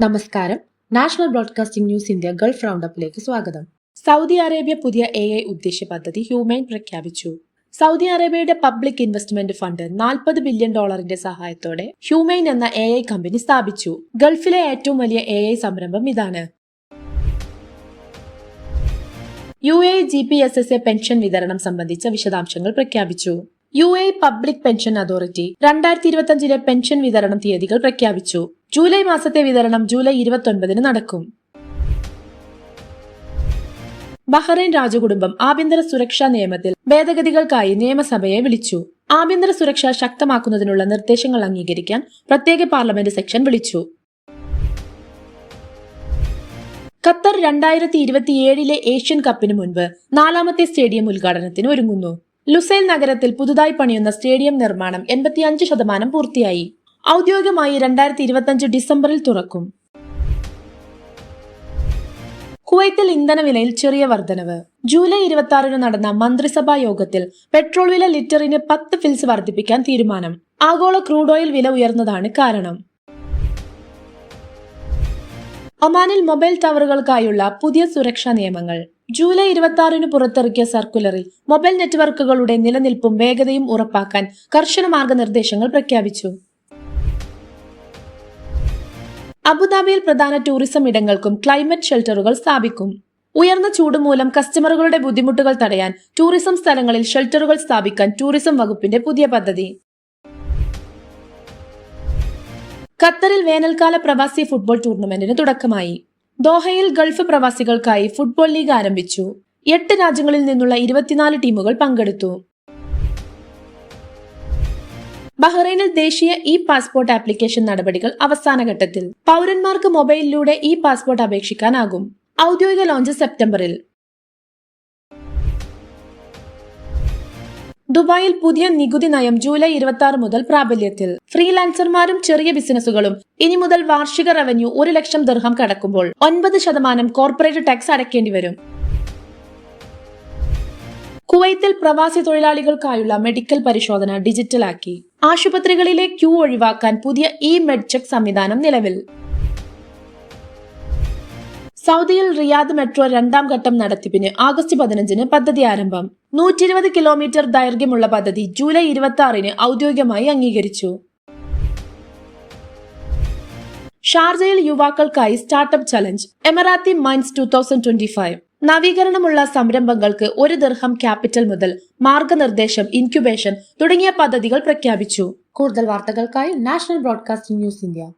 നമസ്കാരം. National broadcasting news India gulf റൗണ്ടപ്പിലേക്ക് സ്വാഗതം. സൗദി അറേബ്യ പുതിയ AI ഉദ്ദേശ്യ പദ്ധതി ഹ്യൂമെയിൻ പ്രഖ്യാപിച്ചു. സൗദി അറേബ്യയുടെ പബ്ലിക് ഇൻവെസ്റ്റ്മെന്റ് ഫണ്ട് $40 ബില്യൺ സഹായത്തോടെ ഹ്യൂമെയിൻ എന്ന AI കമ്പനി സ്ഥാപിച്ചു. ഗൾഫിലെ ഏറ്റവും വലിയ AI സംരംഭം ഇതാണ്. UAE GPSSA പെൻഷൻ വിതരണം സംബന്ധിച്ച വിശദാംശങ്ങൾ പ്രഖ്യാപിച്ചു. UAE public pension authority 2025 pension വിതരണം തീയതികൾ പ്രഖ്യാപിച്ചു. ജൂലൈ മാസത്തെ വിതരണം ജൂലൈ 29 നടക്കും. ബഹ്റൈൻ രാജകുടുംബം ആഭ്യന്തര സുരക്ഷാ നിയമത്തിൽ ഭേദഗതികൾക്കായി നിയമസഭയെ വിളിച്ചു. ആഭ്യന്തര സുരക്ഷ ശക്തമാക്കുന്നതിനുള്ള നിർദ്ദേശങ്ങൾ അംഗീകരിക്കാൻ പ്രത്യേക പാർലമെന്റ് സെക്ഷൻ വിളിച്ചു. ഖത്തർ 2027 ഏഷ്യൻ കപ്പിന് മുൻപ് 4ാമത്തെ സ്റ്റേഡിയം ഉദ്ഘാടനത്തിന് ഒരുങ്ങുന്നു. ലുസൈൽ നഗരത്തിൽ പുതുതായി പണിയുന്ന സ്റ്റേഡിയം നിർമ്മാണം 85% പൂർത്തിയായി. ഔദ്യോഗികമായി 2025 ഡിസംബറിൽ തുറക്കും. കുവൈത്തിൽ ഇന്ധനവിലയിൽ ചെറിയ വർധനവ്. ജൂലൈ 26 നടന്ന മന്ത്രിസഭാ യോഗത്തിൽ പെട്രോൾ വില ലിറ്ററിന് 10 ഫിൽസ് വർദ്ധിപ്പിക്കാൻ തീരുമാനം. ആഗോള ക്രൂഡ് ഓയിൽ വില ഉയർന്നതാണ് കാരണം. ഒമാനിൽ മൊബൈൽ ടവറുകൾക്കായുള്ള പുതിയ സുരക്ഷാ നിയമങ്ങൾ. ജൂലൈ 26 പുറത്തിറക്കിയ സർക്കുലറിൽ മൊബൈൽ നെറ്റ്വർക്കുകളുടെ നിലനിൽപ്പും വേഗതയും ഉറപ്പാക്കാൻ കർശന മാർഗനിർദ്ദേശങ്ങൾ പ്രഖ്യാപിച്ചു. അബുദാബിയിൽ പ്രധാന ടൂറിസം ഇടങ്ങൾക്കും ക്ലൈമറ്റ് ഷെൽട്ടറുകൾ സ്ഥാപിക്കും. ഉയർന്ന ചൂട് മൂലം കസ്റ്റമറുകളുടെ ബുദ്ധിമുട്ടുകൾ തടയാൻ ടൂറിസം സ്ഥലങ്ങളിൽ ഷെൽട്ടറുകൾ സ്ഥാപിക്കാൻ ടൂറിസം വകുപ്പിന്റെ പുതിയ പദ്ധതി. ഖത്തറിൽ വേനൽക്കാല പ്രവാസി ഫുട്ബോൾ ടൂർണമെന്റിന് തുടക്കമായി. ദോഹയിൽ ഗൾഫ് പ്രവാസികൾക്കായി ഫുട്ബോൾ ലീഗ് ആരംഭിച്ചു. 8 രാജ്യങ്ങളിൽ നിന്നുള്ള 24 ടീമുകൾ പങ്കെടുത്തു. ബഹ്റൈനിൽ ദേശീയ പാസ്പോർട്ട് ആപ്ലിക്കേഷൻ നടപടികൾ അവസാന ഘട്ടത്തിൽ. പൗരന്മാർക്ക് മൊബൈലിലൂടെ പാസ്പോർട്ട് അപേക്ഷിക്കാനാകും. ഔദ്യോഗിക ലോഞ്ച് സെപ്റ്റംബറിൽ. ദുബായിൽ പുതിയ നികുതി നയം ജൂലൈ 26 മുതൽ പ്രാബല്യത്തിൽ. ഫ്രീലാൻസർമാരും ചെറിയ ബിസിനസ്സുകളും ഇനി മുതൽ വാർഷിക റവന്യൂ 1 ലക്ഷം ദിർഹം കടക്കുമ്പോൾ 9% കോർപ്പറേറ്റ് ടാക്സ് അടയ്ക്കേണ്ടി വരും. കുവൈത്തിൽ പ്രവാസി തൊഴിലാളികൾക്കായുള്ള മെഡിക്കൽ പരിശോധന ഡിജിറ്റലാക്കി. ആശുപത്രികളിലെ ക്യൂ ഒഴിവാക്കാൻ പുതിയ മെഡ്ചെക്ക് സംവിധാനം നിലവിൽ. സൗദിയിൽ റിയാദ് മെട്രോ 2ാം ഘട്ടം നടത്തിപ്പിന് ആഗസ്റ്റ് 15 പദ്ധതി ആരംഭം. 120 കിലോമീറ്റർ ദൈർഘ്യമുള്ള പദ്ധതി ജൂലൈ 26 ഔദ്യോഗികമായി അംഗീകരിച്ചു. ഷാർജയിൽ യുവാക്കൾക്കായി സ്റ്റാർട്ടപ്പ് ചലഞ്ച്. Emirati minds 2025. നവീകരണമുള്ള സംരംഭങ്ങൾക്ക് 1 ദിർഹം ക്യാപിറ്റൽ മുതൽ മാർഗനിർദ്ദേശം, ഇൻക്യുബേഷൻ തുടങ്ങിയ പദ്ധതികൾ പ്രഖ്യാപിച്ചു. കൂടുതൽ വാർത്തകൾക്കായി നാഷണൽ ബ്രോഡ്കാസ്റ്റിംഗ് ന്യൂസ് ഇന്ത്യ.